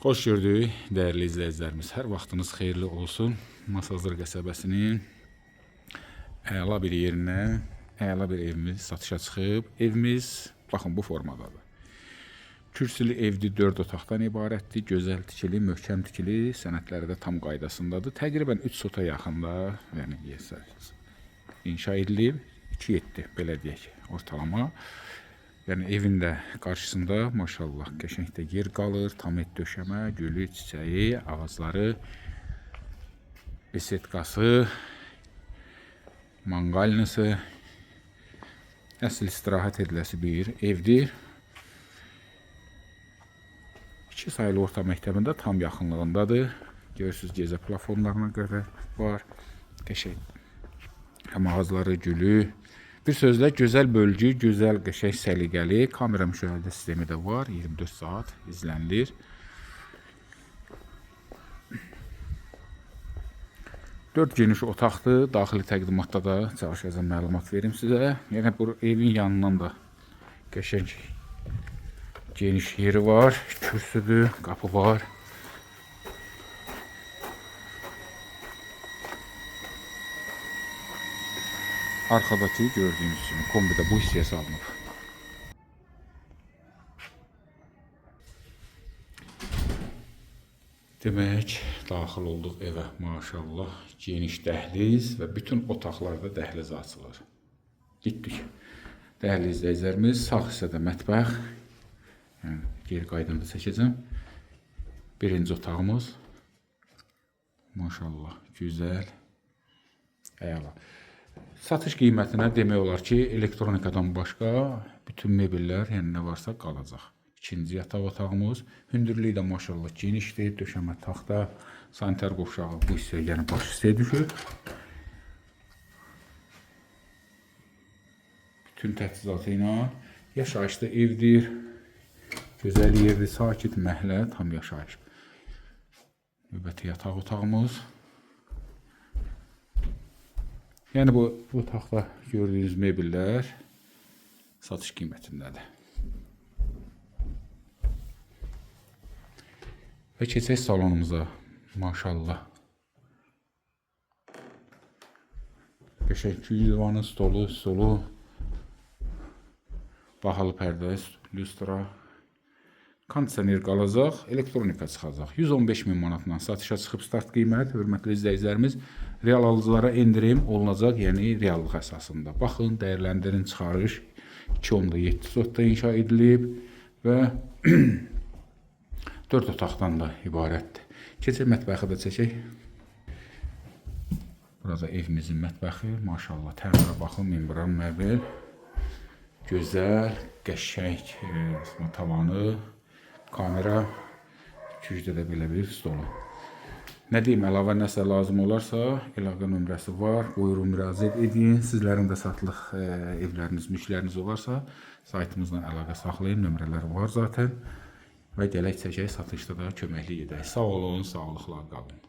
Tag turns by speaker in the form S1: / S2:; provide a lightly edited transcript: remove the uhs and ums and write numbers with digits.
S1: Xoş gördük, dəyərli izləyicilərimiz. Hər vaxtınız xeyirli olsun. Masazır qəsəbəsinin əla bir yerinə, əla bir evimiz satışa çıxıb. Evimiz, baxın, bu formadadır. Kürsülü evdir, 4 otaqdan ibarətdir. Gözəl tikili, möhkəm tikili, sənədləri də tam qaydasındadır. Təqribən 3 sota yaxında, yəni inşa edilib. 2-7, belə deyək, ortalama. Yəni evin də qarşısında maşallah qəşəngdə yer qalır, tam et döşəmə, gülü, çiçəyi, ağacları, besetkası, manqalnısı, əsl istirahət ediləsi bir evdir. 2 sayılı orta məktəbində tam yaxınlığındadır. Görürsünüz, gecə platformlarına qədər var. Qəşəng həm ağacları, gülü. Bir sözlə gözəl bölgü, gözəl, qəşəng, səliqəli kamera müşahidə sistemi də var. 24 saat izlənilir. Dörd geniş otaqdır. Daxili təqdimatda da çalışacağım məlumat verim sizə. Yəni bu evin yanından da qəşəng geniş yeri var. Kürsüdür, qapı var. Arkadaki gördüğünüz kimi kombidə bu hissəyə salınıb. Demək, daxil olduq evə, maşallah, geniş dəhliz və bütün otaqlarda dəhliz açılır. Gitdik. Dəyərli izləyicilərimiz, sağ hissədə mətbəx. Yəni, geri qaydanda çəkəcəm. Birinci otağımız. Maşallah, güzel, əla. Satış qiymətinə demək olar ki, elektronikadan başqa bütün mebellər, yəni nə varsa qalacaq. İkinci yataq otağımız. Hündürlüyü də maşallah genişdir. Döşəmə taxta, sanitar qovşağı bu hissəyə, yəni baş hissəyə düşür. Bütün təchizatı ilə yaşayışlı evdir. Gözəl yerdir, sakit məhəllə, tam yaşayış. Növbəti yataq otağımız. Yəni bu otaqda gördüyünüz mebellər satış qiymətindədir. Və keçək salonumuza. Maşallah. Qəşəng divanı, stolu, bahalı pərdə, lüstra, kondisioner qalacaq, elektronika çıxacaq. 115.000 manatla satışa çıxıb start qiymət. Hörmətli izləyicilərimiz, real alıcılara endirim olunacaq, yəni reallıq əsasında. Baxın, dəyərləndirin, çıxarış 2.7 sotda inşa edilib və 4 otaqdan da ibarətdir. Keçək mətbəxi də çəkək. Burada evimizin mətbəxi, maşallah, təmirə baxın, membran məbel, gözəl, qəşəng tavanı, kamera, kücdə də belə bir stolu. Nə deyim, əlavə nəsə lazım olarsa, əlaqə nömrəsi var, buyurun müraciət edin. Sizlərin də satılıq evləriniz, mülkləriniz olarsa, saytımızla əlaqə saxlayın, nömrələr var zaten. Və gələk çəkək, satışda da köməkli edək. Sağ olun, sağlıqla qalın.